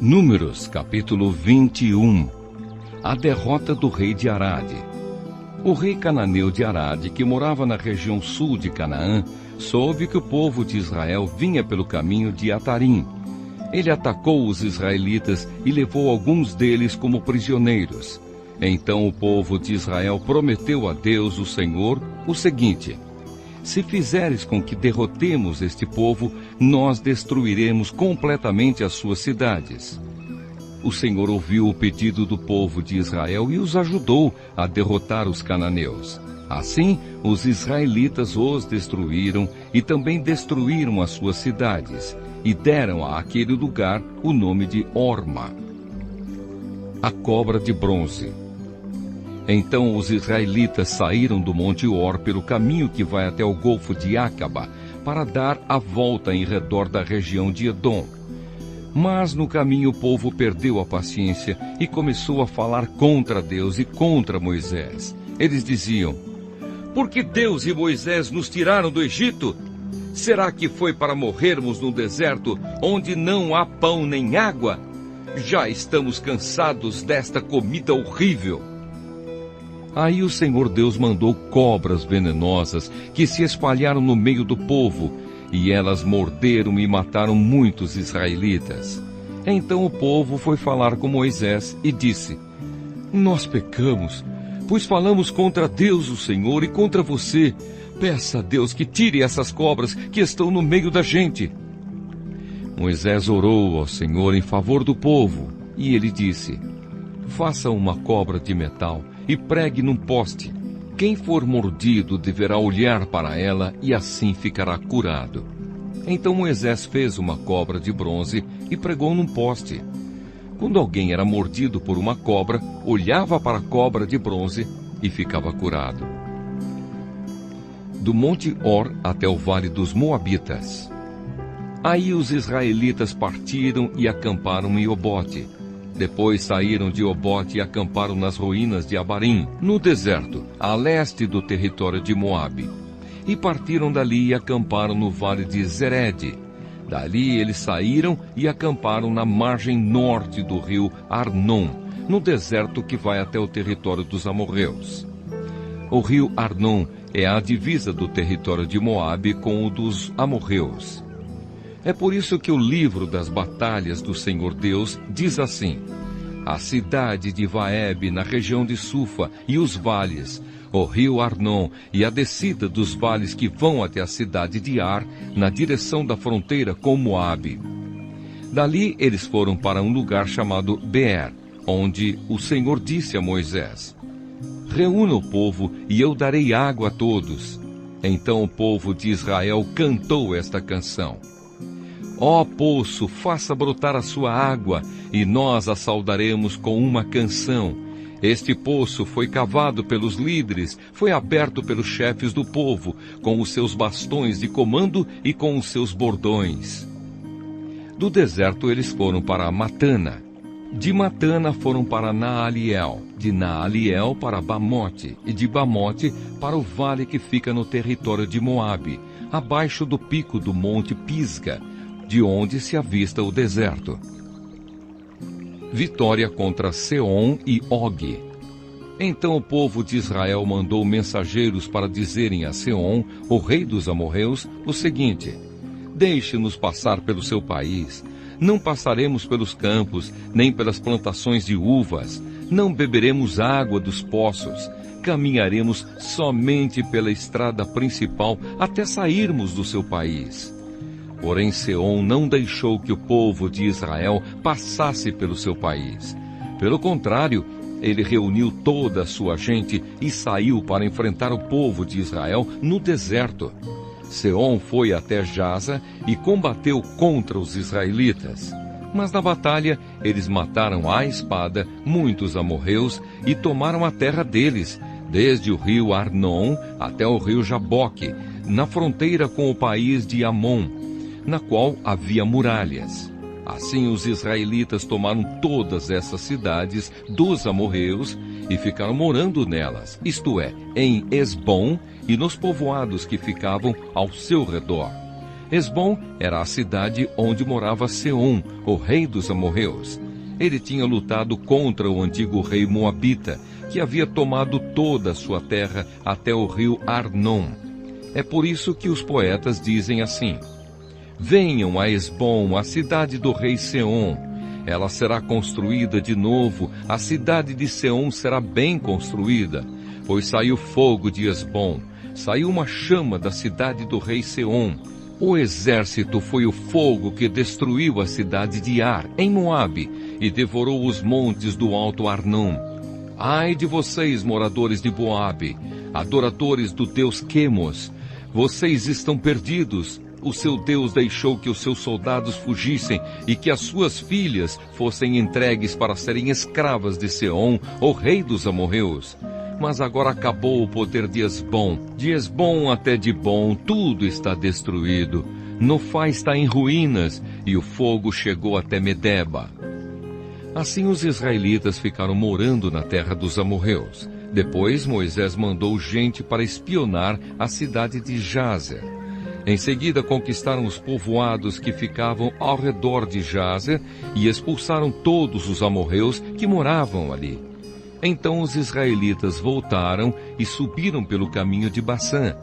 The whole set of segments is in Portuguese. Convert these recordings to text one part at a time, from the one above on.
Números, capítulo 21. A derrota do rei de Arade. O rei cananeu de Arade, que morava na região sul de Canaã, soube que o povo de Israel vinha pelo caminho de Atarim. Ele atacou os israelitas e levou alguns deles como prisioneiros. Então o povo de Israel prometeu a Deus, o Senhor, o seguinte: se fizeres com que derrotemos este povo, nós destruiremos completamente as suas cidades. O Senhor ouviu o pedido do povo de Israel e os ajudou a derrotar os cananeus. Assim, os israelitas os destruíram e também destruíram as suas cidades, e deram àquele lugar o nome de Horma. A cobra de bronze. Então os israelitas saíram do Monte Hor pelo caminho que vai até o Golfo de Acaba, para dar a volta em redor da região de Edom. Mas no caminho o povo perdeu a paciência e começou a falar contra Deus e contra Moisés. Eles diziam: por que Deus e Moisés nos tiraram do Egito? Será que foi para morrermos no deserto, onde não há pão nem água? Já estamos cansados desta comida horrível. Aí o Senhor Deus mandou cobras venenosas que se espalharam no meio do povo, e elas morderam e mataram muitos israelitas. Então o povo foi falar com Moisés e disse: nós pecamos, pois falamos contra Deus o Senhor e contra você. Peça a Deus que tire essas cobras que estão no meio da gente. Moisés orou ao Senhor em favor do povo, e ele disse: faça uma cobra de metal e pregue num poste. Quem for mordido deverá olhar para ela e assim ficará curado. Então Moisés fez uma cobra de bronze e pregou num poste. Quando alguém era mordido por uma cobra, olhava para a cobra de bronze e ficava curado. Do Monte Hor até o Vale dos Moabitas. Aí os israelitas partiram e acamparam em Obote. Depois saíram de Obote e acamparam nas ruínas de Abarim, no deserto, a leste do território de Moabe. E partiram dali e acamparam no vale de Zered. Dali eles saíram e acamparam na margem norte do rio Arnon, no deserto que vai até o território dos amorreus. O rio Arnon é a divisa do território de Moabe com o dos amorreus. É por isso que o livro das batalhas do Senhor Deus diz assim: a cidade de Vaeb, na região de Sufa, e os vales, o rio Arnon e a descida dos vales que vão até a cidade de Ar, na direção da fronteira com Moabe. Dali eles foram para um lugar chamado Beer, onde o Senhor disse a Moisés: reúna o povo e eu darei água a todos. Então o povo de Israel cantou esta canção: ó poço, faça brotar a sua água, e nós a saudaremos com uma canção. Este poço foi cavado pelos líderes, foi aberto pelos chefes do povo, com os seus bastões de comando e com os seus bordões. Do deserto eles foram para Matana. De Matana foram para Naaliel, de Naaliel para Bamote, e de Bamote para o vale que fica no território de Moabe, abaixo do pico do monte Pisga, de onde se avista o deserto. Vitória contra Seom e Og. Então o povo de Israel mandou mensageiros para dizerem a Seom, o rei dos amorreus, o seguinte: deixe-nos passar pelo seu país. Não passaremos pelos campos, nem pelas plantações de uvas. Não beberemos água dos poços. Caminharemos somente pela estrada principal até sairmos do seu país. Porém Seom não deixou que o povo de Israel passasse pelo seu país. Pelo contrário, ele reuniu toda a sua gente e saiu para enfrentar o povo de Israel no deserto. Seom foi até Jaza e combateu contra os israelitas. Mas na batalha eles mataram à espada muitos amorreus e tomaram a terra deles, desde o rio Arnon até o rio Jaboque, na fronteira com o país de Amon, na qual havia muralhas. Assim os israelitas tomaram todas essas cidades dos amorreus e ficaram morando nelas, isto é, em Esbom e nos povoados que ficavam ao seu redor. Esbom era a cidade onde morava Seom, o rei dos amorreus. Ele tinha lutado contra o antigo rei Moabita, que havia tomado toda a sua terra até o rio Arnon. É por isso que os poetas dizem assim: venham a Esbom, a cidade do rei Seom. Ela será construída de novo, a cidade de Seom será bem construída. Pois saiu fogo de Esbom, saiu uma chama da cidade do rei Seom. O exército foi o fogo que destruiu a cidade de Ar, em Moabe, e devorou os montes do alto Arnon. Ai de vocês, moradores de Moabe, adoradores do deus Quemos, vocês estão perdidos. O seu Deus deixou que os seus soldados fugissem e que as suas filhas fossem entregues para serem escravas de Seom, o rei dos amorreus. Mas agora acabou o poder de Esbom até Dibom, tudo está destruído. Nofá está em ruínas e o fogo chegou até Medeba. Assim os israelitas ficaram morando na terra dos amorreus. Depois Moisés mandou gente para espionar a cidade de Jazer. Em seguida conquistaram os povoados que ficavam ao redor de Jazer e expulsaram todos os amorreus que moravam ali. Então os israelitas voltaram e subiram pelo caminho de Bassã.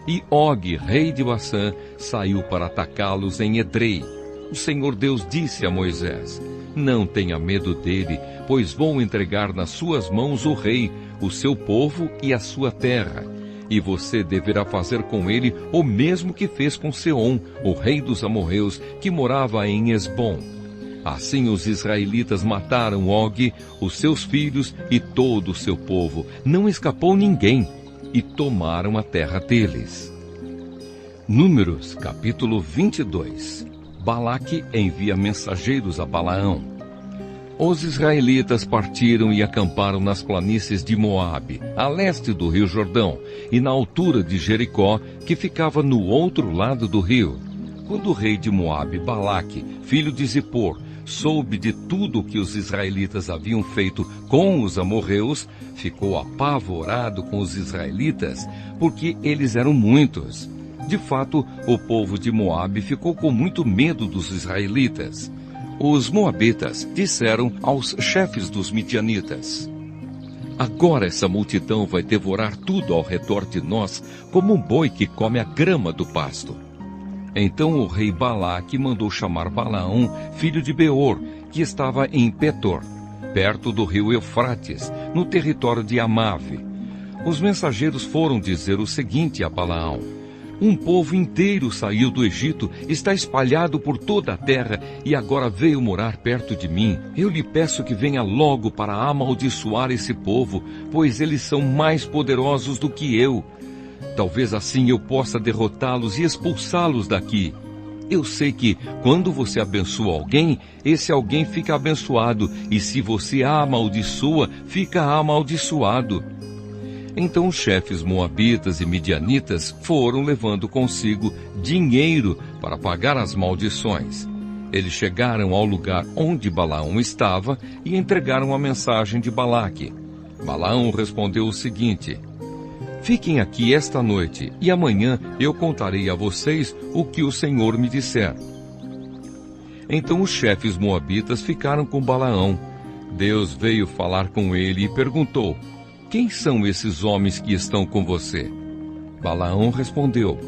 E Og, rei de Bassã, saiu para atacá-los em Edrei. O Senhor Deus disse a Moisés: não tenha medo dele, pois vou entregar nas suas mãos o rei, o seu povo e a sua terra. E você deverá fazer com ele o mesmo que fez com Seom, o rei dos amorreus, que morava em Esbom. Assim os israelitas mataram Og, os seus filhos e todo o seu povo. Não escapou ninguém, e tomaram a terra deles. Números, capítulo 22. Balaque envia mensageiros a Balaão. Os israelitas partiram e acamparam nas planícies de Moabe, a leste do rio Jordão, e na altura de Jericó, que ficava no outro lado do rio. Quando o rei de Moabe, Balaque, filho de Zippor, soube de tudo o que os israelitas haviam feito com os amorreus, ficou apavorado com os israelitas, porque eles eram muitos. De fato, o povo de Moabe ficou com muito medo dos israelitas. Os moabitas disseram aos chefes dos midianitas: agora essa multidão vai devorar tudo ao redor de nós, como um boi que come a grama do pasto. Então o rei Balaque mandou chamar Balaão, filho de Beor, que estava em Petor, perto do rio Eufrates, no território de Amave. Os mensageiros foram dizer o seguinte a Balaão: um povo inteiro saiu do Egito, está espalhado por toda a terra e agora veio morar perto de mim. Eu lhe peço que venha logo para amaldiçoar esse povo, pois eles são mais poderosos do que eu. Talvez assim eu possa derrotá-los e expulsá-los daqui. Eu sei que, quando você abençoa alguém, esse alguém fica abençoado, e se você a amaldiçoa, fica amaldiçoado. Então os chefes moabitas e midianitas foram levando consigo dinheiro para pagar as maldições. Eles chegaram ao lugar onde Balaão estava e entregaram a mensagem de Balaque. Balaão respondeu o seguinte: fiquem aqui esta noite, e amanhã eu contarei a vocês o que o Senhor me disser. Então os chefes moabitas ficaram com Balaão. Deus veio falar com ele e perguntou: quem são esses homens que estão com você? Balaão respondeu: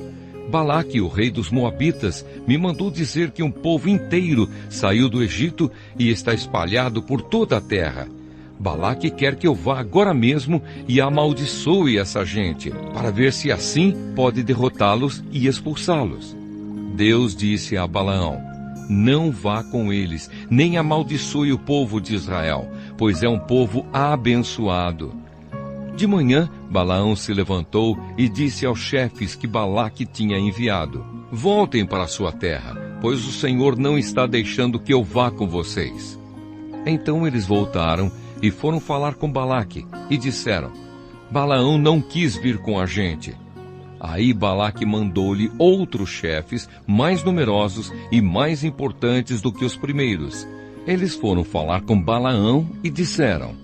Balaque, o rei dos moabitas, me mandou dizer que um povo inteiro saiu do Egito e está espalhado por toda a terra. Balaque quer que eu vá agora mesmo e amaldiçoe essa gente, para ver se assim pode derrotá-los e expulsá-los. Deus disse a Balaão: não vá com eles, nem amaldiçoe o povo de Israel, pois é um povo abençoado. De manhã, Balaão se levantou e disse aos chefes que Balaque tinha enviado: voltem para sua terra, pois o Senhor não está deixando que eu vá com vocês. Então eles voltaram e foram falar com Balaque, e disseram: Balaão não quis vir com a gente. Aí Balaque mandou-lhe outros chefes, mais numerosos e mais importantes do que os primeiros. Eles foram falar com Balaão e disseram: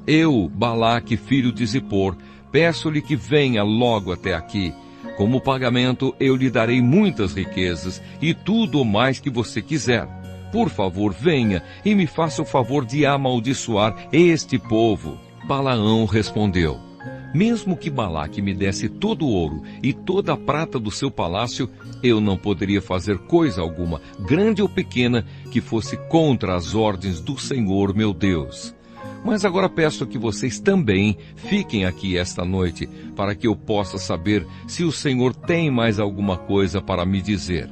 eu, Balaque, filho de Zippor, peço-lhe que venha logo até aqui. Como pagamento, eu lhe darei muitas riquezas e tudo o mais que você quiser. Por favor, venha e me faça o favor de amaldiçoar este povo. Balaão respondeu: mesmo que Balaque me desse todo o ouro e toda a prata do seu palácio, eu não poderia fazer coisa alguma, grande ou pequena, que fosse contra as ordens do Senhor meu Deus. Mas agora peço que vocês também fiquem aqui esta noite, para que eu possa saber se o Senhor tem mais alguma coisa para me dizer.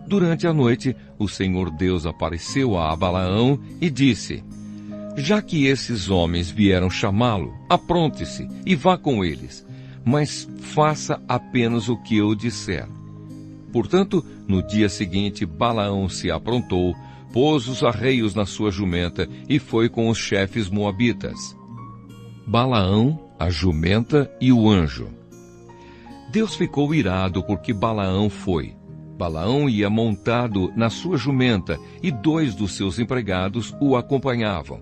Durante a noite, o Senhor Deus apareceu a Balaão e disse: já que esses homens vieram chamá-lo, apronte-se e vá com eles, mas faça apenas o que eu disser. Portanto, no dia seguinte, Balaão se aprontou, pôs os arreios na sua jumenta e foi com os chefes moabitas. Balaão, a jumenta e o anjo. Deus ficou irado porque Balaão foi. Balaão ia montado na sua jumenta e 2 dos seus empregados o acompanhavam.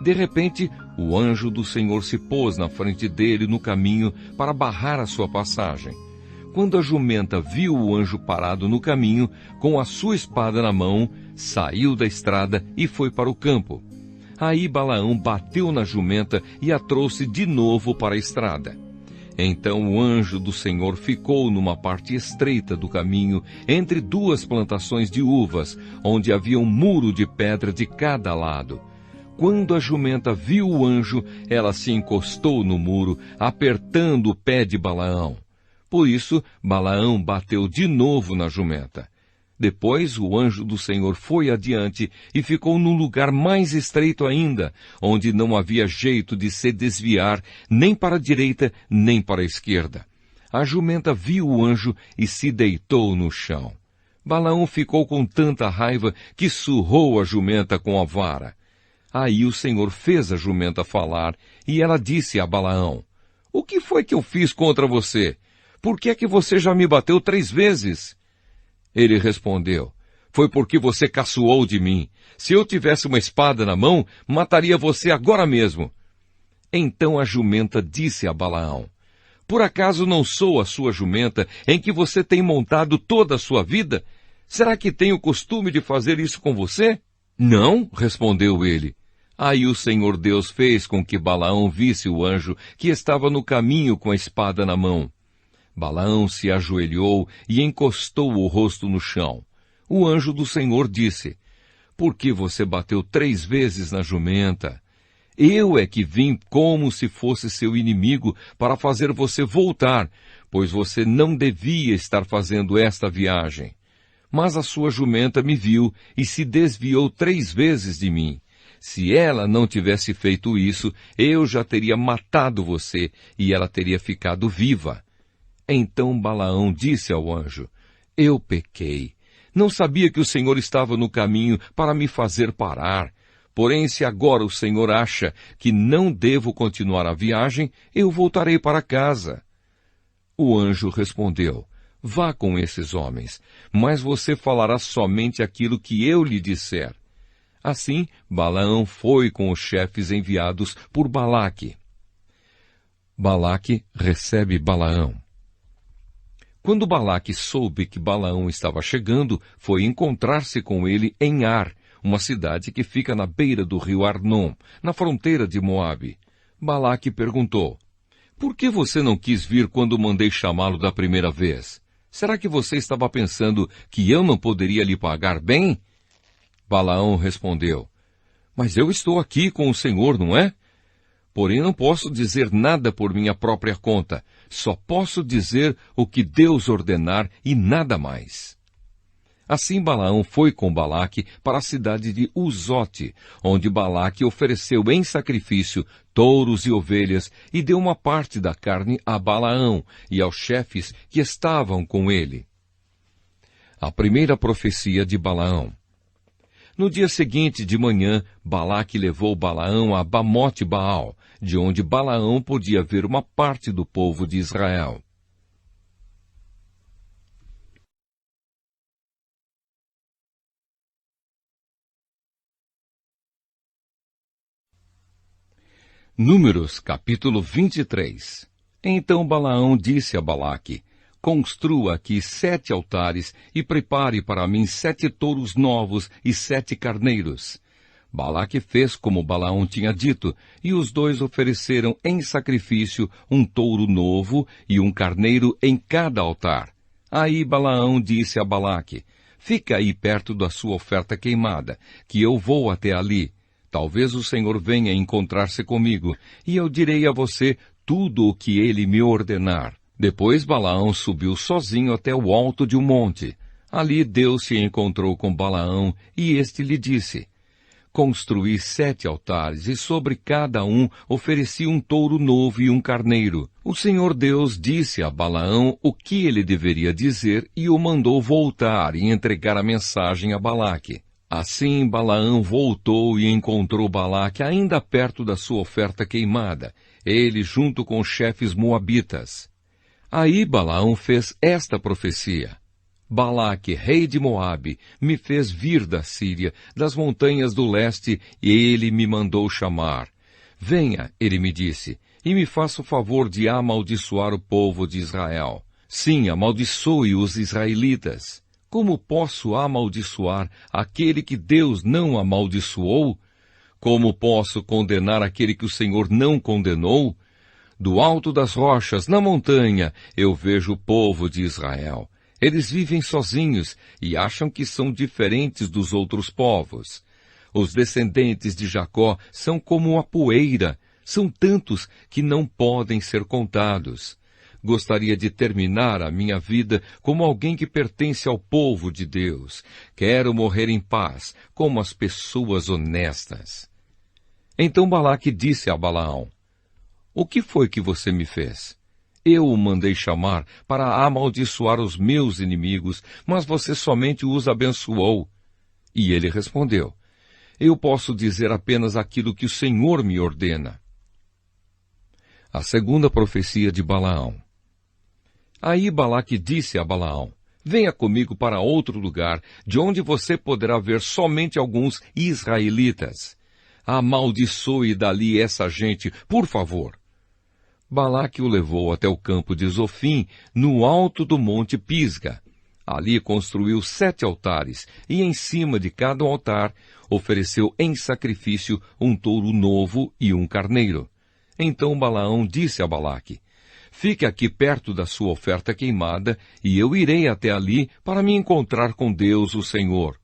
De repente, o anjo do Senhor se pôs na frente dele no caminho para barrar a sua passagem. Quando a jumenta viu o anjo parado no caminho, com a sua espada na mão, saiu da estrada e foi para o campo. Aí Balaão bateu na jumenta e a trouxe de novo para a estrada. Então o anjo do Senhor ficou numa parte estreita do caminho, entre 2 plantações de uvas, onde havia um muro de pedra de cada lado. Quando a jumenta viu o anjo, ela se encostou no muro, apertando o pé de Balaão. Por isso, Balaão bateu de novo na jumenta. Depois, o anjo do Senhor foi adiante e ficou num lugar mais estreito ainda, onde não havia jeito de se desviar nem para a direita nem para a esquerda. A jumenta viu o anjo e se deitou no chão. Balaão ficou com tanta raiva que surrou a jumenta com a vara. Aí o Senhor fez a jumenta falar e ela disse a Balaão: o que foi que eu fiz contra você? Por que é que você já me bateu 3 vezes? Ele respondeu: foi porque você caçoou de mim. Se eu tivesse uma espada na mão, mataria você agora mesmo. Então a jumenta disse a Balaão: por acaso não sou a sua jumenta em que você tem montado toda a sua vida? Será que tenho o costume de fazer isso com você? Não, respondeu ele. Aí o Senhor Deus fez com que Balaão visse o anjo que estava no caminho com a espada na mão. Balaão se ajoelhou e encostou o rosto no chão. O anjo do Senhor disse: por que você bateu 3 vezes na jumenta? Eu é que vim como se fosse seu inimigo para fazer você voltar, pois você não devia estar fazendo esta viagem. Mas a sua jumenta me viu e se desviou 3 vezes de mim. Se ela não tivesse feito isso, eu já teria matado você e ela teria ficado viva. Então Balaão disse ao anjo: eu pequei. Não sabia que o Senhor estava no caminho para me fazer parar. Porém, se agora o Senhor acha que não devo continuar a viagem, eu voltarei para casa. O anjo respondeu: vá com esses homens, mas você falará somente aquilo que eu lhe disser. Assim, Balaão foi com os chefes enviados por Balaque. Balaque recebe Balaão. Quando Balaque soube que Balaão estava chegando, foi encontrar-se com ele em Ar, uma cidade que fica na beira do rio Arnon, na fronteira de Moabe. Balaque perguntou: por que você não quis vir quando mandei chamá-lo da primeira vez? Será que você estava pensando que eu não poderia lhe pagar bem? Balaão respondeu: mas eu estou aqui com o Senhor, não é? Porém não posso dizer nada por minha própria conta, só posso dizer o que Deus ordenar e nada mais. Assim Balaão foi com Balaque para a cidade de Uzote, onde Balaque ofereceu em sacrifício touros e ovelhas e deu uma parte da carne a Balaão e aos chefes que estavam com ele. A primeira profecia de Balaão. No dia seguinte de manhã, Balaque levou Balaão a Bamote Baal, de onde Balaão podia ver uma parte do povo de Israel. Números, capítulo 23. Então Balaão disse a Balaque: construa aqui 7 altares e prepare para mim 7 touros novos e 7 carneiros. Balaque fez como Balaão tinha dito, e os dois ofereceram em sacrifício um touro novo e um carneiro em cada altar. Aí Balaão disse a Balaque: fica aí perto da sua oferta queimada, que eu vou até ali. Talvez o Senhor venha encontrar-se comigo, e eu direi a você tudo o que ele me ordenar. Depois Balaão subiu sozinho até o alto de um monte. Ali Deus se encontrou com Balaão, e este lhe disse: construí 7 altares, e sobre cada um ofereci um touro novo e um carneiro. O Senhor Deus disse a Balaão o que ele deveria dizer, e o mandou voltar e entregar a mensagem a Balaque. Assim Balaão voltou e encontrou Balaque ainda perto da sua oferta queimada, ele junto com os chefes moabitas. Aí Balaão fez esta profecia: Balaque, rei de Moabe, me fez vir da Síria, das montanhas do leste, e ele me mandou chamar. Venha, ele me disse, e me faça o favor de amaldiçoar o povo de Israel. Sim, amaldiçoe os israelitas. Como posso amaldiçoar aquele que Deus não amaldiçoou? Como posso condenar aquele que o Senhor não condenou? Do alto das rochas, na montanha, eu vejo o povo de Israel. Eles vivem sozinhos e acham que são diferentes dos outros povos. Os descendentes de Jacó são como a poeira, são tantos que não podem ser contados. Gostaria de terminar a minha vida como alguém que pertence ao povo de Deus. Quero morrer em paz, como as pessoas honestas. Então Balaque disse a Balaão: o que foi que você me fez? Eu o mandei chamar para amaldiçoar os meus inimigos, mas você somente os abençoou. E ele respondeu: eu posso dizer apenas aquilo que o Senhor me ordena. A segunda profecia de Balaão. Aí Balaque disse a Balaão: venha comigo para outro lugar, de onde você poderá ver somente alguns israelitas. Amaldiçoe dali essa gente, por favor. Balaque o levou até o campo de Zofim, no alto do monte Pisga. Ali construiu 7 altares, e em cima de cada altar ofereceu em sacrifício um touro novo e um carneiro. Então Balaão disse a Balaque: fique aqui perto da sua oferta queimada, e eu irei até ali para me encontrar com Deus, o Senhor.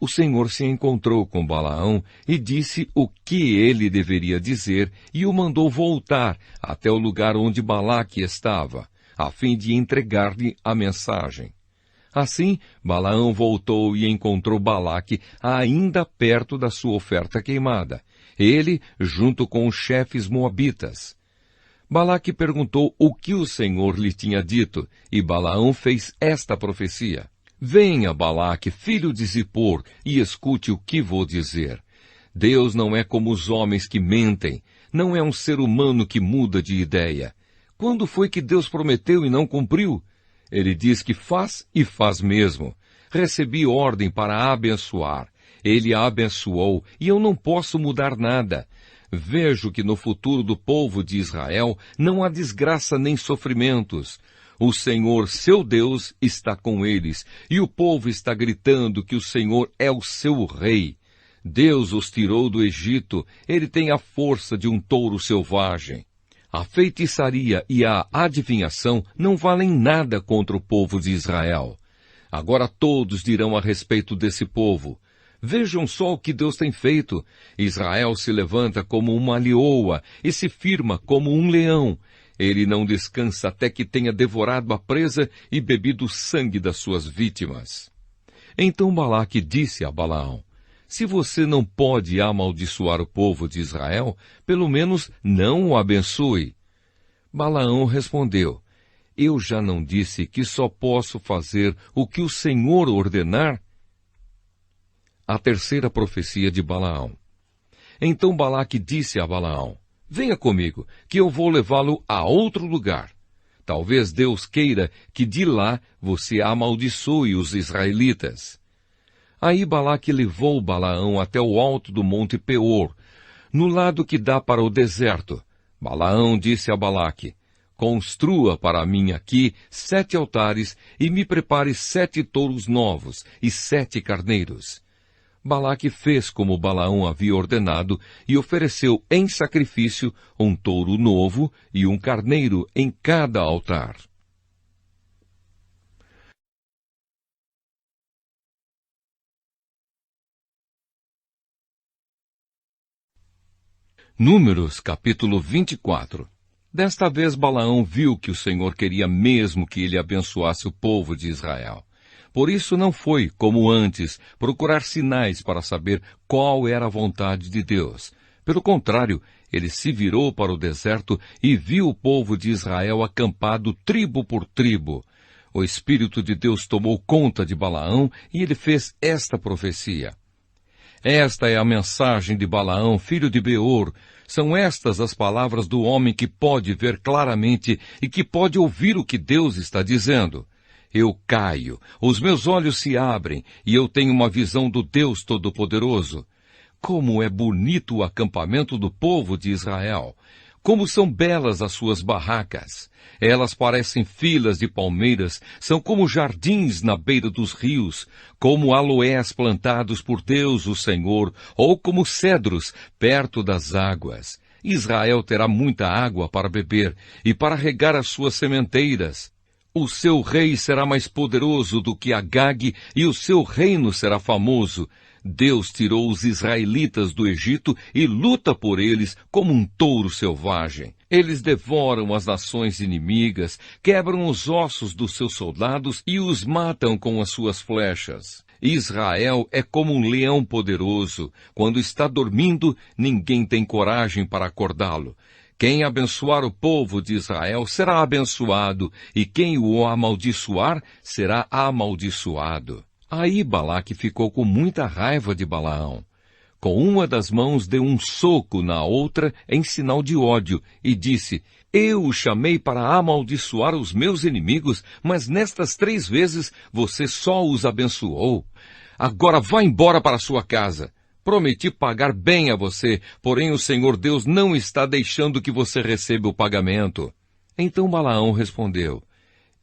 O Senhor se encontrou com Balaão e disse o que ele deveria dizer, e o mandou voltar até o lugar onde Balaque estava, a fim de entregar-lhe a mensagem. Assim, Balaão voltou e encontrou Balaque ainda perto da sua oferta queimada, ele junto com os chefes moabitas. Balaque perguntou o que o Senhor lhe tinha dito, e Balaão fez esta profecia: venha, Balaque, filho de Zippor, e escute o que vou dizer. Deus não é como os homens que mentem, não é um ser humano que muda de ideia. Quando foi que Deus prometeu e não cumpriu? Ele diz que faz e faz mesmo. Recebi ordem para abençoar. Ele a abençoou e eu não posso mudar nada. Vejo que no futuro do povo de Israel não há desgraça nem sofrimentos. O Senhor, seu Deus, está com eles, e o povo está gritando que o Senhor é o seu rei. Deus os tirou do Egito, ele tem a força de um touro selvagem. A feitiçaria e a adivinhação não valem nada contra o povo de Israel. Agora todos dirão a respeito desse povo: vejam só o que Deus tem feito. Israel se levanta como uma leoa e se firma como um leão. Ele não descansa até que tenha devorado a presa e bebido o sangue das suas vítimas. Então Balaque disse a Balaão: se você não pode amaldiçoar o povo de Israel, pelo menos não o abençoe. Balaão respondeu: eu já não disse que só posso fazer o que o Senhor ordenar? A terceira profecia de Balaão. Então Balaque disse a Balaão: venha comigo, que eu vou levá-lo a outro lugar. Talvez Deus queira que de lá você amaldiçoe os israelitas. Aí Balaque levou Balaão até o alto do monte Peor, no lado que dá para o deserto. Balaão disse a Balaque: construa para mim aqui 7 altares e me prepare 7 touros novos e 7 carneiros. Balaque fez como Balaão havia ordenado e ofereceu em sacrifício um touro novo e um carneiro em cada altar. Números, capítulo 24. Desta vez Balaão viu que o Senhor queria mesmo que ele abençoasse o povo de Israel. Por isso não foi, como antes, procurar sinais para saber qual era a vontade de Deus. Pelo contrário, ele se virou para o deserto e viu o povo de Israel acampado tribo por tribo. O Espírito de Deus tomou conta de Balaão e ele fez esta profecia. Esta é a mensagem de Balaão, filho de Beor. São estas as palavras do homem que pode ver claramente e que pode ouvir o que Deus está dizendo. Eu caio, os meus olhos se abrem e eu tenho uma visão do Deus Todo-Poderoso. Como é bonito o acampamento do povo de Israel! Como são belas as suas barracas! Elas parecem filas de palmeiras, são como jardins na beira dos rios, como aloés plantados por Deus, o Senhor, ou como cedros perto das águas. Israel terá muita água para beber e para regar as suas sementeiras. O seu rei será mais poderoso do que Agag e o seu reino será famoso. Deus tirou os israelitas do Egito e luta por eles como um touro selvagem. Eles devoram as nações inimigas, quebram os ossos dos seus soldados e os matam com as suas flechas. Israel é como um leão poderoso. Quando está dormindo, ninguém tem coragem para acordá-lo. Quem abençoar o povo de Israel será abençoado, e quem o amaldiçoar será amaldiçoado. Aí Balaque ficou com muita raiva de Balaão. Com uma das mãos deu um soco na outra em sinal de ódio e disse, eu o chamei para amaldiçoar os meus inimigos, mas nestas 3 vezes você só os abençoou. Agora vá embora para sua casa. Prometi pagar bem a você, porém o Senhor Deus não está deixando que você receba o pagamento. Então Balaão respondeu,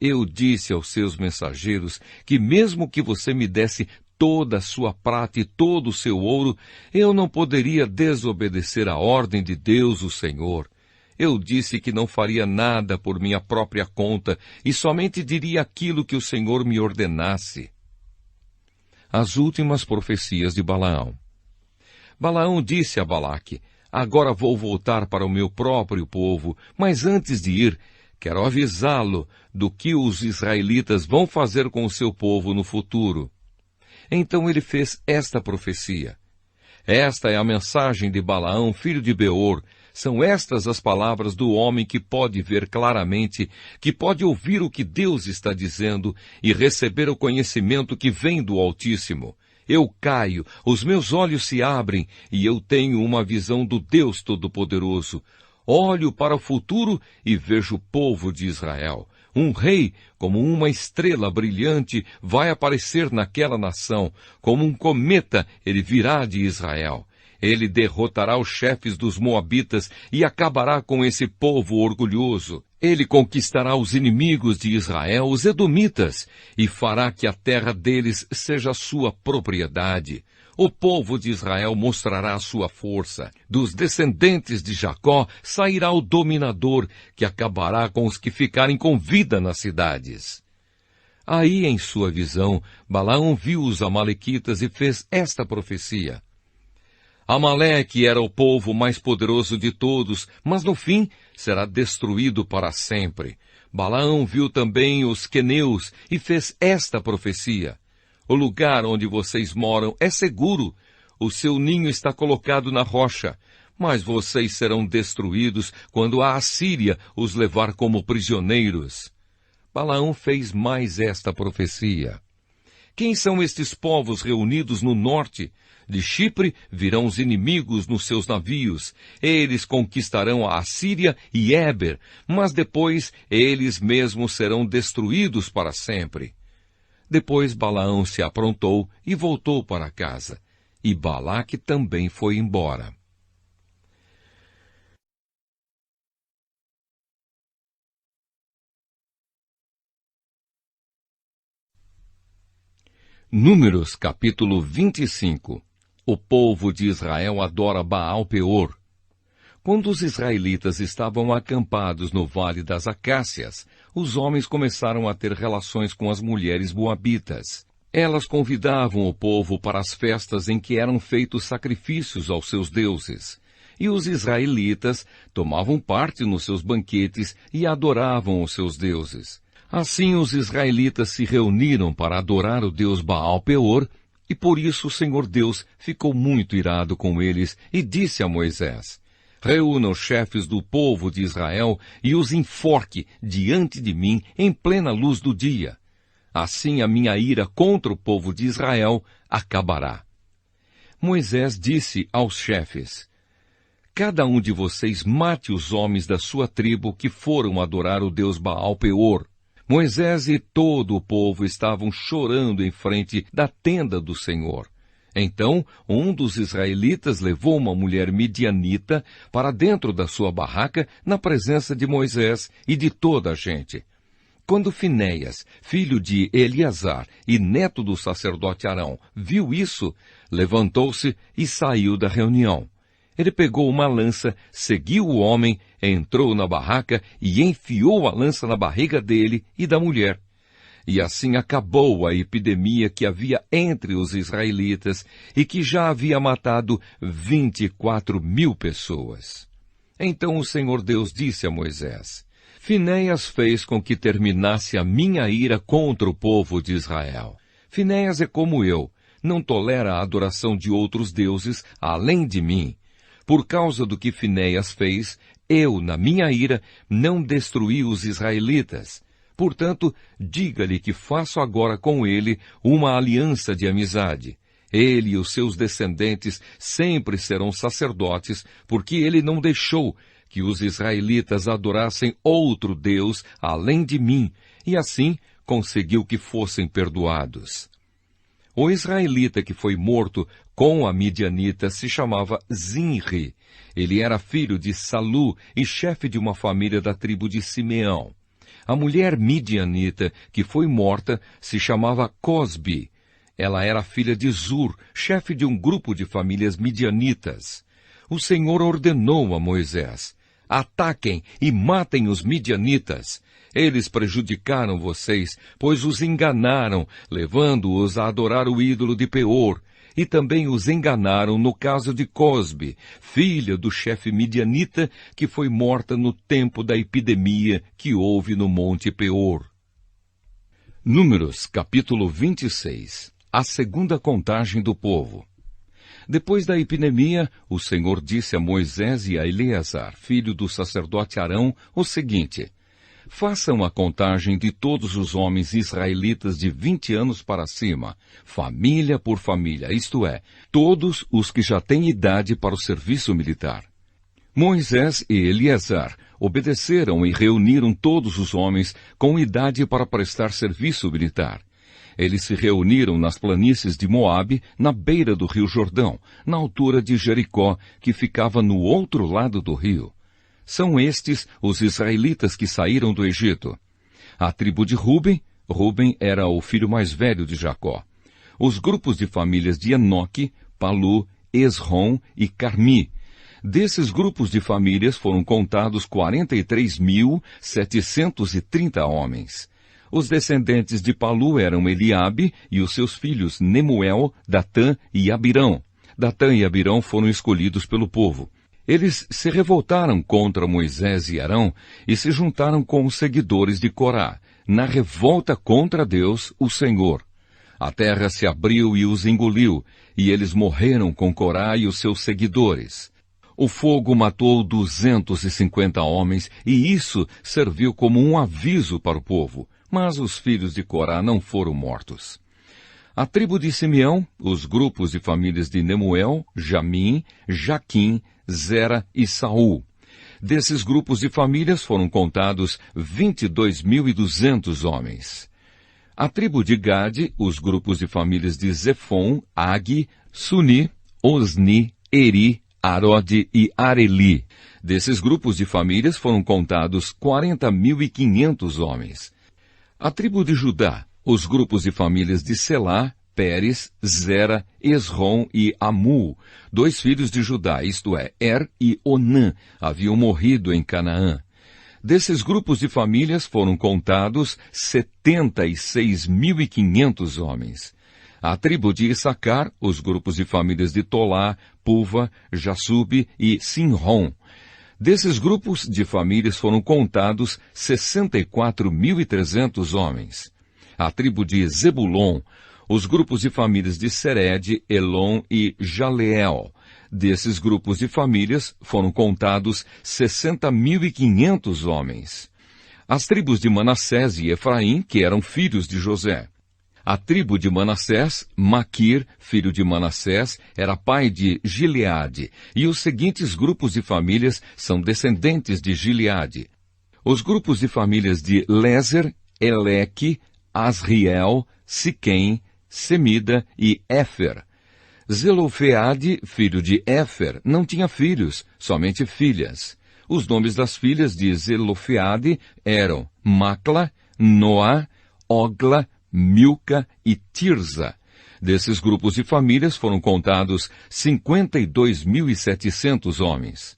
eu disse aos seus mensageiros que mesmo que você me desse toda a sua prata e todo o seu ouro, eu não poderia desobedecer a ordem de Deus, o Senhor. Eu disse que não faria nada por minha própria conta e somente diria aquilo que o Senhor me ordenasse. As últimas profecias de Balaão. Balaão disse a Balaque, agora vou voltar para o meu próprio povo, mas antes de ir, quero avisá-lo do que os israelitas vão fazer com o seu povo no futuro. Então ele fez esta profecia. Esta é a mensagem de Balaão, filho de Beor. São estas as palavras do homem que pode ver claramente, que pode ouvir o que Deus está dizendo e receber o conhecimento que vem do Altíssimo. Eu caio, os meus olhos se abrem e eu tenho uma visão do Deus Todo-Poderoso. Olho para o futuro e vejo o povo de Israel. Um rei, como uma estrela brilhante, vai aparecer naquela nação. Como um cometa, ele virá de Israel. Ele derrotará os chefes dos Moabitas e acabará com esse povo orgulhoso. Ele conquistará os inimigos de Israel, os Edomitas, e fará que a terra deles seja sua propriedade. O povo de Israel mostrará a sua força. Dos descendentes de Jacó sairá o dominador, que acabará com os que ficarem com vida nas cidades. Aí, em sua visão, Balaão viu os amalequitas e fez esta profecia. Amaleque era o povo mais poderoso de todos, mas no fim será destruído para sempre. Balaão viu também os queneus e fez esta profecia. O lugar onde vocês moram é seguro. O seu ninho está colocado na rocha. Mas vocês serão destruídos quando a Assíria os levar como prisioneiros. Balaão fez mais esta profecia. Quem são estes povos reunidos no norte? De Chipre virão os inimigos nos seus navios. Eles conquistarão a Assíria e Éber, mas depois eles mesmos serão destruídos para sempre. Depois Balaão se aprontou e voltou para casa. E Balaque também foi embora. Números capítulo 25. O povo de Israel adora Baal Peor. Quando os israelitas estavam acampados no Vale das Acácias, os homens começaram a ter relações com as mulheres moabitas. Elas convidavam o povo para as festas em que eram feitos sacrifícios aos seus deuses. E os israelitas tomavam parte nos seus banquetes e adoravam os seus deuses. Assim os israelitas se reuniram para adorar o deus Baal Peor, e por isso o Senhor Deus ficou muito irado com eles e disse a Moisés: reúna os chefes do povo de Israel e os enforque diante de mim em plena luz do dia. Assim a minha ira contra o povo de Israel acabará. Moisés disse aos chefes: cada um de vocês mate os homens da sua tribo que foram adorar o deus Baal Peor. Moisés e todo o povo estavam chorando em frente da tenda do Senhor. Então, um dos israelitas levou uma mulher midianita para dentro da sua barraca na presença de Moisés e de toda a gente. Quando Finéias, filho de Eleazar e neto do sacerdote Arão, viu isso, levantou-se e saiu da reunião. Ele pegou uma lança, seguiu o homem, entrou na barraca e enfiou a lança na barriga dele e da mulher. E assim acabou a epidemia que havia entre os israelitas e que já havia matado 24.000 pessoas. Então o Senhor Deus disse a Moisés: Finéias fez com que terminasse a minha ira contra o povo de Israel. Finéias é como eu, não tolera a adoração de outros deuses além de mim. Por causa do que Finéias fez, eu, na minha ira, não destruí os israelitas. Portanto, diga-lhe que faço agora com ele uma aliança de amizade. Ele e os seus descendentes sempre serão sacerdotes, porque ele não deixou que os israelitas adorassem outro Deus além de mim, e assim conseguiu que fossem perdoados. O israelita que foi morto com a midianita se chamava Zinri. Ele era filho de Salu e chefe de uma família da tribo de Simeão. A mulher midianita que foi morta se chamava Cosbi. Ela era filha de Zur, chefe de um grupo de famílias midianitas. O Senhor ordenou a Moisés: ataquem e matem os midianitas. Eles prejudicaram vocês, pois os enganaram, levando-os a adorar o ídolo de Peor. E também os enganaram no caso de Cosbi, filha do chefe midianita, que foi morta no tempo da epidemia que houve no Monte Peor. Números, capítulo 26. A segunda contagem do povo. Depois da epidemia, o Senhor disse a Moisés e a Eleazar, filho do sacerdote Arão, o seguinte: façam a contagem de todos os homens israelitas de 20 anos para cima, família por família, isto é, todos os que já têm idade para o serviço militar. Moisés e Eleazar obedeceram e reuniram todos os homens com idade para prestar serviço militar. Eles se reuniram nas planícies de Moabe, na beira do rio Jordão, na altura de Jericó, que ficava no outro lado do rio. São estes os israelitas que saíram do Egito. A tribo de Ruben era o filho mais velho de Jacó. Os grupos de famílias de Enoque, Palu, Esrom e Carmi. Desses grupos de famílias foram contados 43.730 homens. Os descendentes de Palu eram Eliabe e os seus filhos Nemuel, Datã e Abirão. Datã e Abirão foram escolhidos pelo povo. Eles se revoltaram contra Moisés e Arão e se juntaram com os seguidores de Corá, na revolta contra Deus, o Senhor. A terra se abriu e os engoliu, e eles morreram com Corá e os seus seguidores. O fogo matou 250 homens, e isso serviu como um aviso para o povo, mas os filhos de Corá não foram mortos. A tribo de Simeão, os grupos de famílias de Nemuel, Jamim, Jaquim, Zera e Saul. Desses grupos de famílias foram contados 22.200 homens. A tribo de Gade, os grupos de famílias de Zefon, Agi, Suni, Osni, Eri, Arode e Areli. Desses grupos de famílias foram contados 40.500 homens. A tribo de Judá, os grupos de famílias de Selá, Pérez, Zera, Esrom e Amu, 2 filhos de Judá, isto é, e Onã, haviam morrido em Canaã. Desses grupos de famílias foram contados 76.500 homens. A tribo de Issacar, os grupos de famílias de Tolá, Puva, Jassube e Sinrom. Desses grupos de famílias foram contados 64.300 homens. A tribo de Zebulon, os grupos de famílias de Sered, Elon e Jaleel. Desses grupos de famílias foram contados 60.500 homens. As tribos de Manassés e Efraim, que eram filhos de José. A tribo de Manassés, Maquir, filho de Manassés, era pai de Gileade, e os seguintes grupos de famílias são descendentes de Gileade. Os grupos de famílias de Lézer, Eleque, Asriel, Siquém, Semida e Éfer. Zelofeade, filho de Éfer, não tinha filhos, somente filhas. Os nomes das filhas de Zelofeade eram Macla, Noá, Ogla, Milca e Tirza. Desses grupos de famílias foram contados 52.700 homens.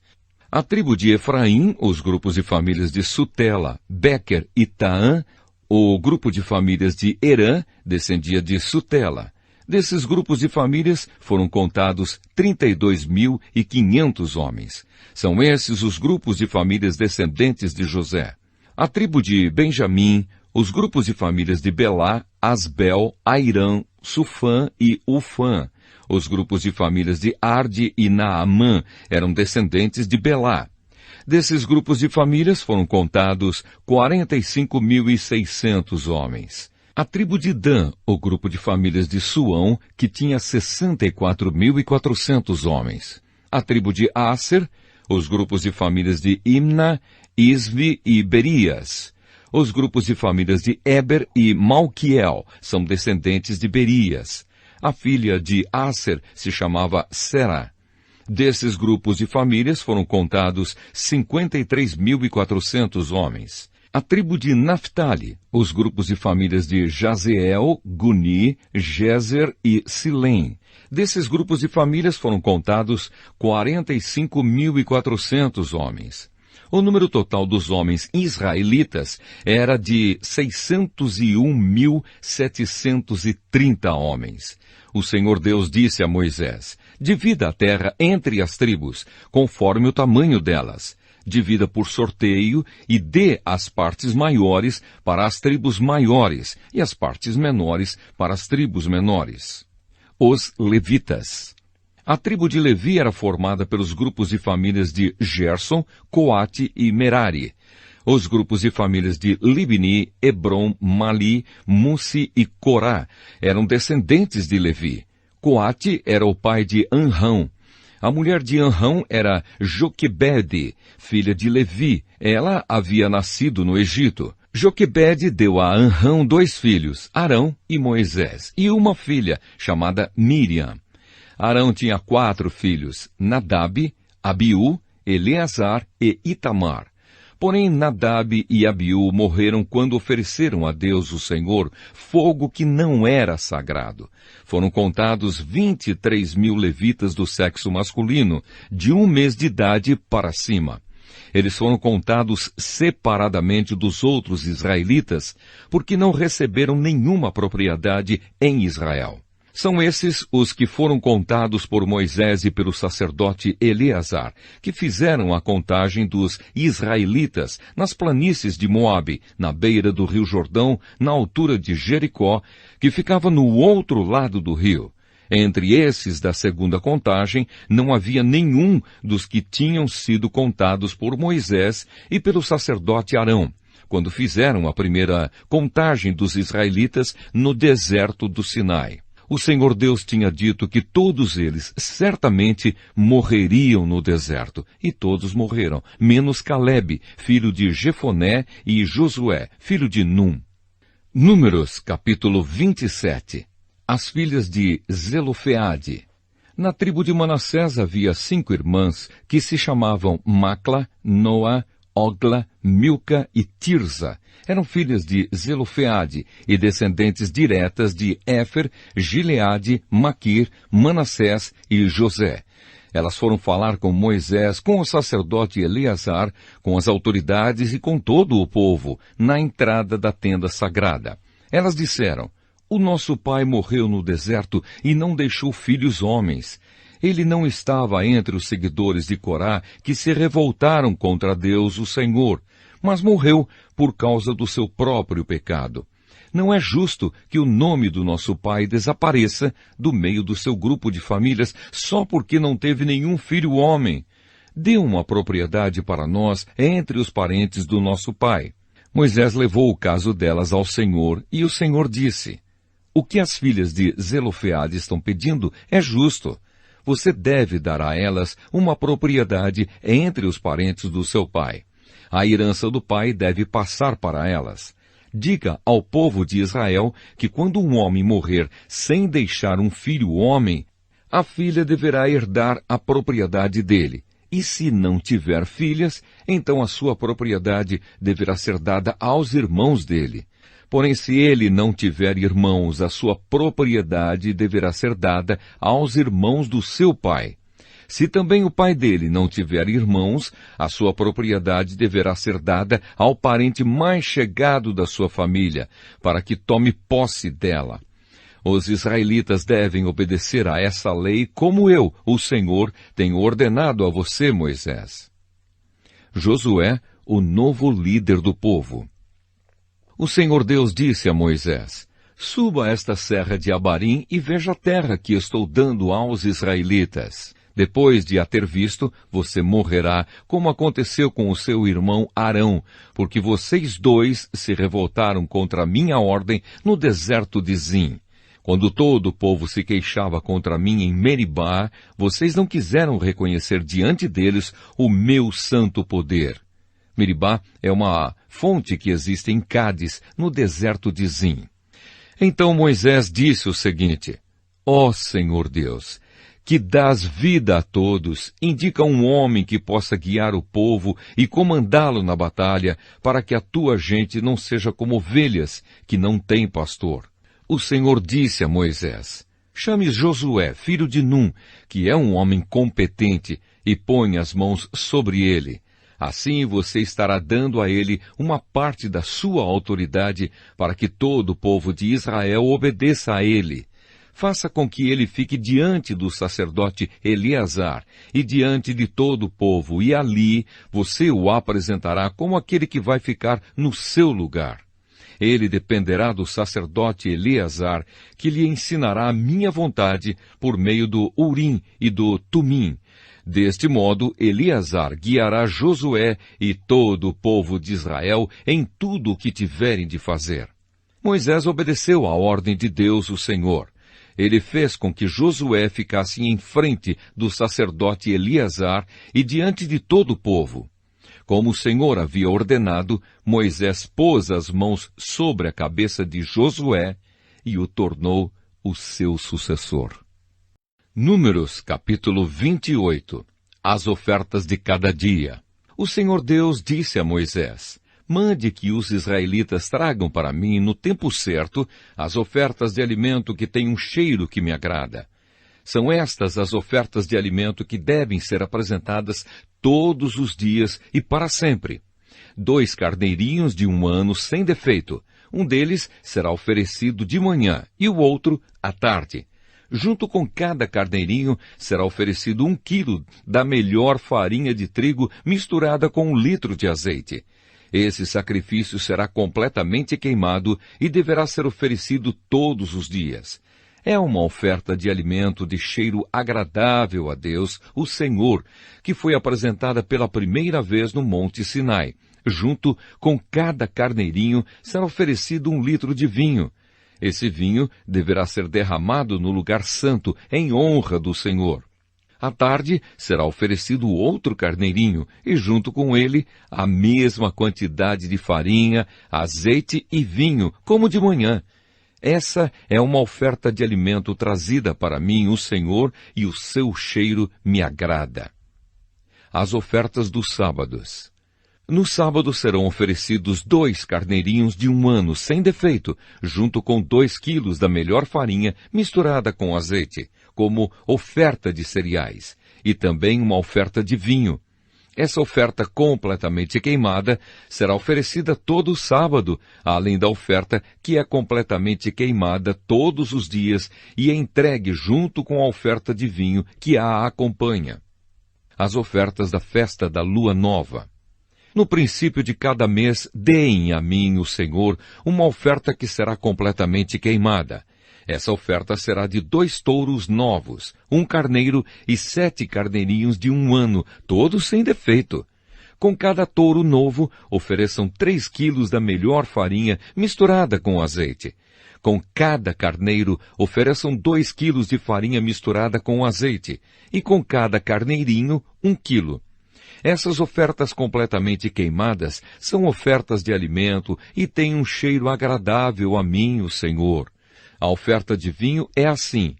A tribo de Efraim, os grupos de famílias de Sutela, Bequer e Taã. O grupo de famílias de Herã descendia de Sutela. Desses grupos de famílias foram contados 32.500 homens. São esses os grupos de famílias descendentes de José. A tribo de Benjamim, os grupos de famílias de Belá, Asbel, Airã, Sufã e Ufã. Os grupos de famílias de Arde e Naamã eram descendentes de Belá. Desses grupos de famílias foram contados 45.600 homens. A tribo de Dan, o grupo de famílias de Suão, que tinha 64.400 homens. A tribo de Aser, os grupos de famílias de Imna, Isvi e Berias. Os grupos de famílias de Eber e Malquiel são descendentes de Berias. A filha de Aser se chamava Será. Desses grupos de famílias foram contados 53.400 homens. A tribo de Naphtali, os grupos de famílias de Jazeel, Guni, Jezer e Silém. Desses grupos de famílias foram contados 45.400 homens. O número total dos homens israelitas era de 601.730 homens. O Senhor Deus disse a Moisés: divida a terra entre as tribos, conforme o tamanho delas. Divida por sorteio e dê as partes maiores para as tribos maiores e as partes menores para as tribos menores. Os levitas. A tribo de Levi era formada pelos grupos de famílias de Gerson, Coate e Merari. Os grupos de famílias de Libni, Hebron, Mali, Mussi e Corá eram descendentes de Levi. Coate era o pai de Anrão. A mulher de Anrão era Joquebede, filha de Levi. Ela havia nascido no Egito. Joquebede deu a Anrão 2 filhos, Arão e Moisés, e uma filha, chamada Miriam. Arão tinha 4 filhos, Nadab, Abiú, Eleazar e Itamar. Porém, Nadab e Abiú morreram quando ofereceram a Deus o Senhor fogo que não era sagrado. Foram contados 23.000 levitas do sexo masculino, de 1 mês de idade para cima. Eles foram contados separadamente dos outros israelitas, porque não receberam nenhuma propriedade em Israel. São esses os que foram contados por Moisés e pelo sacerdote Eleazar, que fizeram a contagem dos israelitas nas planícies de Moabe, na beira do rio Jordão, na altura de Jericó, que ficava no outro lado do rio. Entre esses da segunda contagem, não havia nenhum dos que tinham sido contados por Moisés e pelo sacerdote Arão, quando fizeram a primeira contagem dos israelitas no deserto do Sinai. O Senhor Deus tinha dito que todos eles certamente morreriam no deserto, e todos morreram, menos Calebe, filho de Jefoné, e Josué, filho de Num. Números, capítulo 27. As filhas de Zelofeade. Na tribo de Manassés havia 5 irmãs que se chamavam Macla, Noá, Ogla, Milca e Tirza eram filhas de Zelofeade e descendentes diretas de Éfer, Gileade, Maquir, Manassés e José. Elas foram falar com Moisés, com o sacerdote Eleazar, com as autoridades e com todo o povo, na entrada da tenda sagrada. Elas disseram: o nosso pai morreu no deserto e não deixou filhos homens. Ele não estava entre os seguidores de Corá que se revoltaram contra Deus, o Senhor, mas morreu por causa do seu próprio pecado. Não é justo que o nome do nosso pai desapareça do meio do seu grupo de famílias só porque não teve nenhum filho homem. Dê uma propriedade para nós entre os parentes do nosso pai. Moisés levou o caso delas ao Senhor e o Senhor disse: o que as filhas de Zelofeade estão pedindo é justo. Você deve dar a elas uma propriedade entre os parentes do seu pai. A herança do pai deve passar para elas. Diga ao povo de Israel que quando um homem morrer sem deixar um filho homem, a filha deverá herdar a propriedade dele. E se não tiver filhas, então a sua propriedade deverá ser dada aos irmãos dele. Porém, se ele não tiver irmãos, a sua propriedade deverá ser dada aos irmãos do seu pai. Se também o pai dele não tiver irmãos, a sua propriedade deverá ser dada ao parente mais chegado da sua família, para que tome posse dela. Os israelitas devem obedecer a essa lei como eu, o Senhor, tenho ordenado a você, Moisés. Josué, o novo líder do povo. O Senhor Deus disse a Moisés: suba esta serra de Abarim e veja a terra que estou dando aos israelitas. Depois de a ter visto, você morrerá, como aconteceu com o seu irmão Arão, porque vocês dois se revoltaram contra a minha ordem no deserto de Zim. Quando todo o povo se queixava contra mim em Meribá, vocês não quiseram reconhecer diante deles o meu santo poder. Meribá é uma fonte que existe em Cádiz, no deserto de Zim. Então Moisés disse o seguinte: ó Senhor Deus, que dás vida a todos, indica um homem que possa guiar o povo e comandá-lo na batalha, para que a tua gente não seja como ovelhas, que não têm pastor. O Senhor disse a Moisés: chame Josué, filho de Num, que é um homem competente, e põe as mãos sobre ele. Assim você estará dando a ele uma parte da sua autoridade, para que todo o povo de Israel obedeça a ele. Faça com que ele fique diante do sacerdote Eleazar e diante de todo o povo, e ali você o apresentará como aquele que vai ficar no seu lugar. Ele dependerá do sacerdote Eleazar, que lhe ensinará a minha vontade por meio do Urim e do Tumim. Deste modo, Eleazar guiará Josué e todo o povo de Israel em tudo o que tiverem de fazer. Moisés obedeceu à ordem de Deus, o Senhor. Ele fez com que Josué ficasse em frente do sacerdote Eleazar e diante de todo o povo. Como o Senhor havia ordenado, Moisés pôs as mãos sobre a cabeça de Josué e o tornou o seu sucessor. Números, capítulo 28. As ofertas de cada dia. O Senhor Deus disse a Moisés: mande que os israelitas tragam para mim, no tempo certo, as ofertas de alimento que têm um cheiro que me agrada. São estas as ofertas de alimento que devem ser apresentadas todos os dias e para sempre. 2 carneirinhos de 1 ano sem defeito. Um deles será oferecido de manhã e o outro à tarde. Junto com cada carneirinho será oferecido 1 quilo da melhor farinha de trigo misturada com 1 litro de azeite. Esse sacrifício será completamente queimado e deverá ser oferecido todos os dias. É uma oferta de alimento de cheiro agradável a Deus, o Senhor, que foi apresentada pela primeira vez no Monte Sinai. Junto com cada carneirinho será oferecido 1 litro de vinho. Esse vinho deverá ser derramado no lugar santo, em honra do Senhor. À tarde será oferecido outro carneirinho, e junto com ele a mesma quantidade de farinha, azeite e vinho, como de manhã. Essa é uma oferta de alimento trazida para mim, o Senhor, e o seu cheiro me agrada. As ofertas dos sábados. No sábado serão oferecidos 2 carneirinhos de 1 ano sem defeito, junto com 2 quilos da melhor farinha misturada com azeite, como oferta de cereais, e também uma oferta de vinho. Essa oferta completamente queimada será oferecida todo sábado, além da oferta que é completamente queimada todos os dias e é entregue junto com a oferta de vinho que a acompanha. As ofertas da festa da lua nova. No princípio de cada mês, deem a mim, o Senhor, uma oferta que será completamente queimada. Essa oferta será de 2 touros novos, 1 carneiro e 7 carneirinhos de 1 ano, todos sem defeito. Com cada touro novo, ofereçam 3 quilos da melhor farinha misturada com azeite. Com cada carneiro, ofereçam 2 quilos de farinha misturada com azeite. E com cada carneirinho, 1 quilo. Essas ofertas completamente queimadas são ofertas de alimento e têm um cheiro agradável a mim, o Senhor. A oferta de vinho é assim: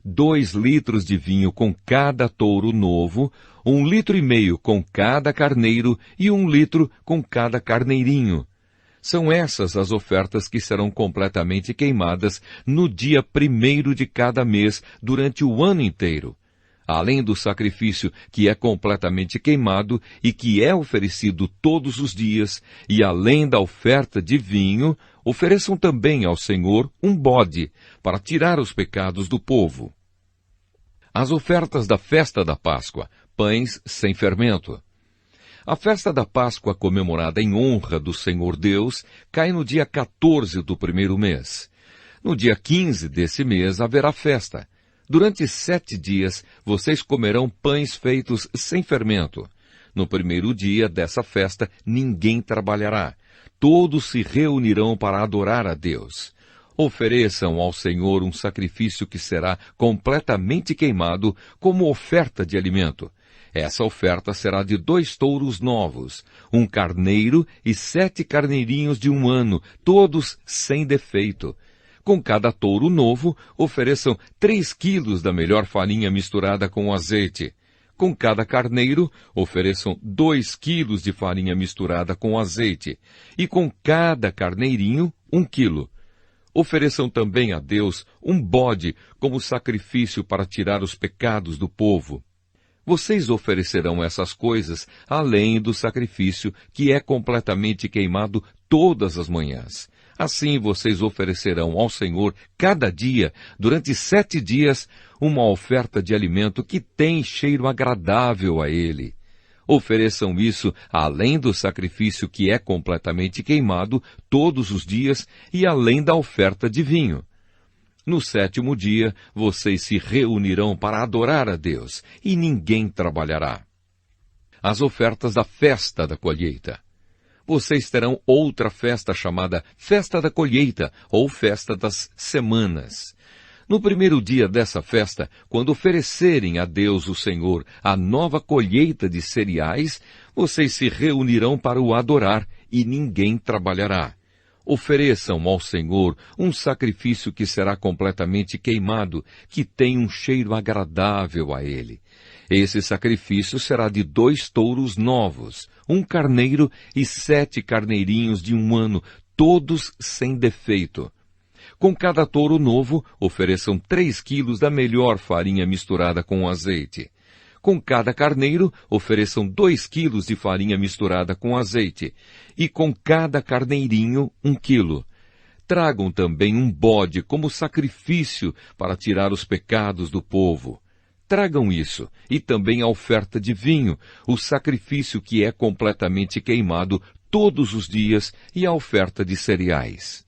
2 litros de vinho com cada touro novo, 1,5 litros com cada carneiro e 1 litro com cada carneirinho. São essas as ofertas que serão completamente queimadas no dia 1º de cada mês durante o ano inteiro. Além do sacrifício que é completamente queimado e que é oferecido todos os dias, e além da oferta de vinho, ofereçam também ao Senhor um bode, para tirar os pecados do povo. As ofertas da festa da Páscoa, pães sem fermento. A festa da Páscoa, comemorada em honra do Senhor Deus, cai no dia 14 do 1º mês. No dia 15 desse mês haverá festa. Durante 7 dias, vocês comerão pães feitos sem fermento. No 1º dia dessa festa, ninguém trabalhará. Todos se reunirão para adorar a Deus. Ofereçam ao Senhor um sacrifício que será completamente queimado como oferta de alimento. Essa oferta será de 2 touros novos, 1 carneiro e 7 carneirinhos de 1 ano, todos sem defeito. Com cada touro novo, ofereçam 3 quilos da melhor farinha misturada com azeite. Com cada carneiro, ofereçam 2 quilos de farinha misturada com azeite. E com cada carneirinho, 1 quilo. Ofereçam também a Deus um bode como sacrifício para tirar os pecados do povo. Vocês oferecerão essas coisas além do sacrifício que é completamente queimado todas as manhãs. Assim vocês oferecerão ao Senhor cada dia, durante 7 dias, uma oferta de alimento que tem cheiro agradável a Ele. Ofereçam isso além do sacrifício que é completamente queimado todos os dias e além da oferta de vinho. No 7º dia, vocês se reunirão para adorar a Deus, e ninguém trabalhará. As ofertas da festa da colheita. Vocês terão outra festa chamada Festa da Colheita, ou Festa das Semanas. No 1º dia dessa festa, quando oferecerem a Deus o Senhor a nova colheita de cereais, vocês se reunirão para o adorar, e ninguém trabalhará. Ofereçam ao Senhor um sacrifício que será completamente queimado, que tem um cheiro agradável a Ele. Esse sacrifício será de 2 touros novos, 1 carneiro e 7 carneirinhos de 1 ano, todos sem defeito. Com cada touro novo, ofereçam 3 quilos da melhor farinha misturada com azeite. Com cada carneiro, ofereçam 2 quilos de farinha misturada com azeite. E com cada carneirinho, 1 quilo. Tragam também um bode como sacrifício para tirar os pecados do povo. Tragam isso, e também a oferta de vinho, o sacrifício que é completamente queimado todos os dias, e a oferta de cereais.